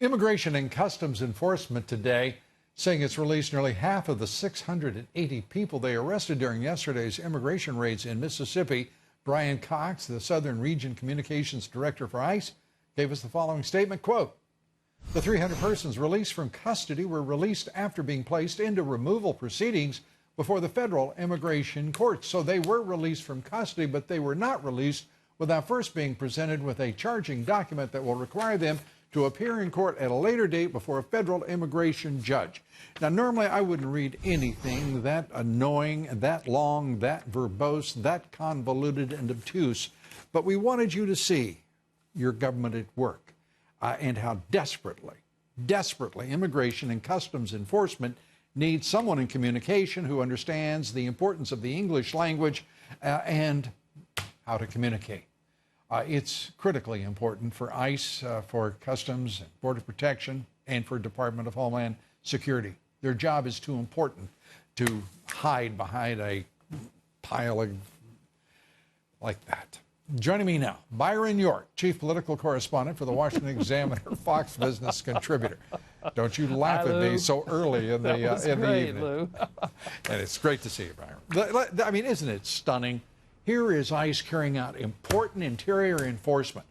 Immigration and Customs Enforcement today saying it's released nearly half of the 680 people they arrested during yesterday's immigration raids in Mississippi. Brian Cox, the Southern Region Communications Director for ICE, gave us the following statement, quote, "The 300 persons released from custody were released after being placed into removal proceedings before the federal immigration courts." So they were released from custody, but they were not released without first being presented with a charging document that will require them to appear in court at a later date before a federal immigration judge. Now, normally I wouldn't read anything that annoying, that long, that verbose, that convoluted and obtuse, but we wanted you to see your government at work and how desperately Immigration and Customs Enforcement needs someone in communication who understands the importance of the English language and how to communicate. It's critically important for ICE, for Customs and Border Protection, and for Department of Homeland Security. Their job is too important to hide behind a pile of like that. Joining me now, Byron York, Chief Political Correspondent for the Washington Examiner, Fox Business contributor. Don't you laugh at me so early in the evening. Lou. And it's great to see you, Byron. I mean, isn't it stunning? Here is ICE carrying out important interior enforcement,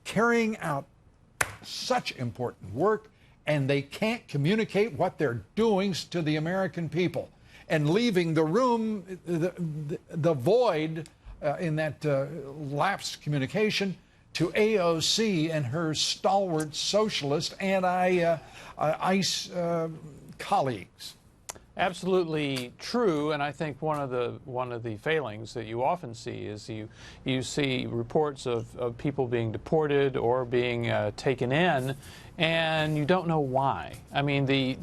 carrying out such important work, and they can't communicate what they're doing to the American people, and leaving the room, the void in that lapsed communication to AOC and her stalwart socialist anti-ICE colleagues. Absolutely true, and I think one of the failings that you often see is you see reports of people being deported or being taken in, and you don't know why. I mean, the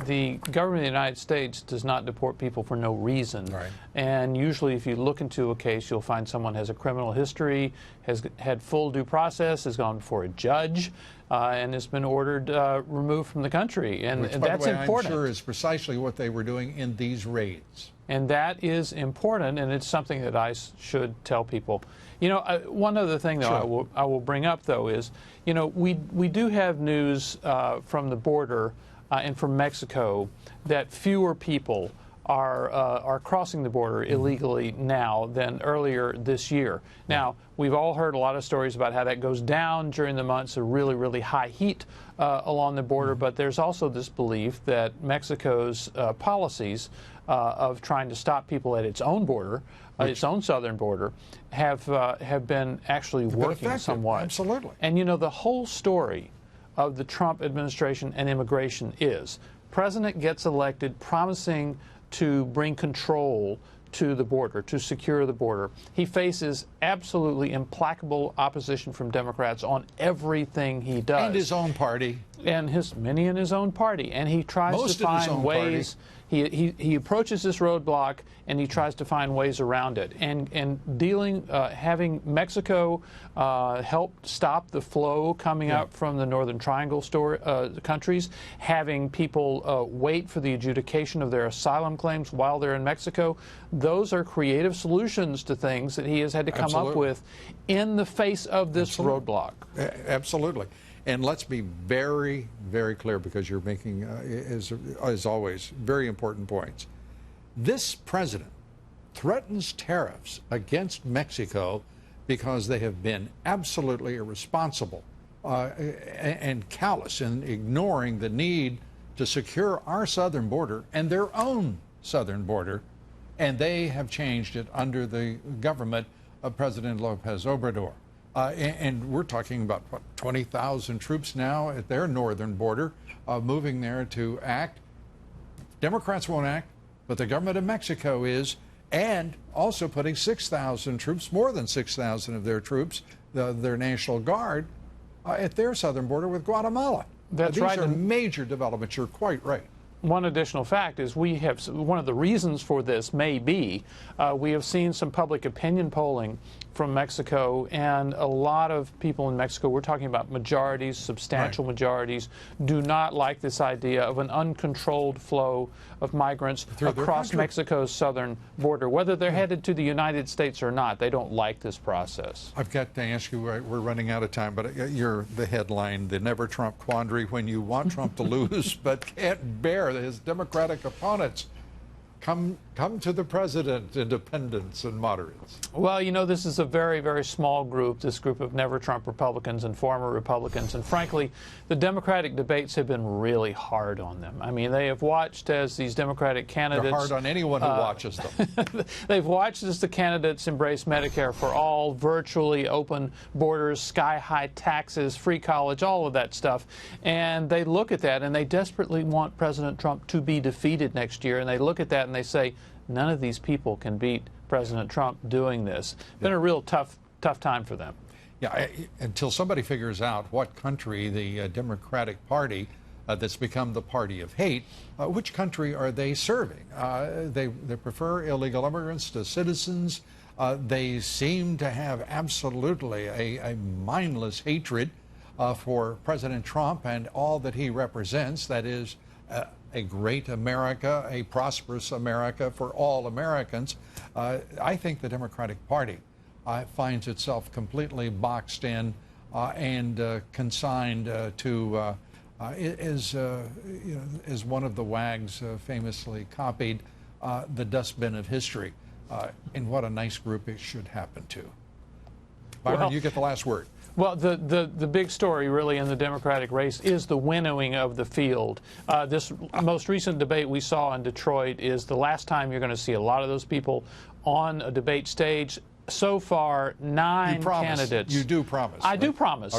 government of the United States does not deport people for no reason. Right. And usually if you look into a case, you'll find someone has a criminal history, has had full due process, has gone before a judge, and has been ordered removed from the country. And which, that's by the way, important. I'm sure is precisely what they were doing in these raids. And that is important, and it's something that I should tell people. You know, one other thing, though, sure. I will bring up, though, is, you know, we do have news from the border and from Mexico that fewer people are crossing the border illegally now than earlier this year. Now, we've all heard a lot of stories about how that goes down during the months of really, really high heat along the border, but there's also this belief that Mexico's policies of trying to stop people at its own border, its own southern border, have been actually working somewhat. Absolutely. And, you know, the whole story of the Trump administration and immigration is president gets elected promising to bring control to the border, to secure the border. He faces absolutely implacable opposition from Democrats on everything he does. And his own party. And many in his own party. And he tries to find ways. He approaches this roadblock and he tries to find ways around it. And having Mexico help stop the flow coming up from the Northern Triangle countries, having people wait for the adjudication of their asylum claims while they're in Mexico, those are creative solutions to things that he has had to come up with in the face of this roadblock. Absolutely. And let's be very, very clear, because you're making, as always, very important points. This president threatens tariffs against Mexico because they have been absolutely irresponsible and callous in ignoring the need to secure our southern border and their own southern border. And they have changed it under the government of President Lopez Obrador. And we're talking about, what, 20,000 troops now at their northern border, moving there to act. Democrats won't act, but the government of Mexico is, and also putting 6,000 troops, more than 6,000 of their troops, their National Guard, at their southern border with Guatemala. That's right. These are major developments. You're quite right. One additional fact is one of the reasons for this may be we have seen some public opinion polling from Mexico, and a lot of people in Mexico, we're talking about majorities, substantial majorities, do not like this idea of an uncontrolled flow of migrants across Mexico's southern border. Whether they're headed to the United States or not, they don't like this process. I've got to ask you, we're running out of time, but you're the headline, the Never Trump quandary, when you want Trump to lose but can't bear his Democratic opponents. Come to the president, independents and moderates. Well, you know, this is a very, very small group, this group of Never Trump Republicans and former Republicans. And frankly, the Democratic debates have been really hard on them. I mean, they have watched as these Democratic candidates... They're hard on anyone who watches them. They've watched as the candidates embrace Medicare for all, virtually open borders, sky-high taxes, free college, all of that stuff. And they look at that and they desperately want President Trump to be defeated next year. And they look at that and they say, none of these people can beat President Trump doing this. Been a real tough time for them. Yeah, until somebody figures out what country the Democratic Party that's become the party of hate, which country are they serving? They prefer illegal immigrants to citizens. They seem to have absolutely a mindless hatred for President Trump and all that he represents, that is a great America, a prosperous America for all Americans. I think the Democratic Party finds itself completely boxed in and consigned to, as one of the wags famously copied, the dustbin of history. And what a nice group it should happen to. Byron, Well, you get the last word. Well, the big story really in the Democratic race is the winnowing of the field. This most recent debate we saw in Detroit is the last time you're going to see a lot of those people on a debate stage. So far, 9 candidates. You do promise. I do promise.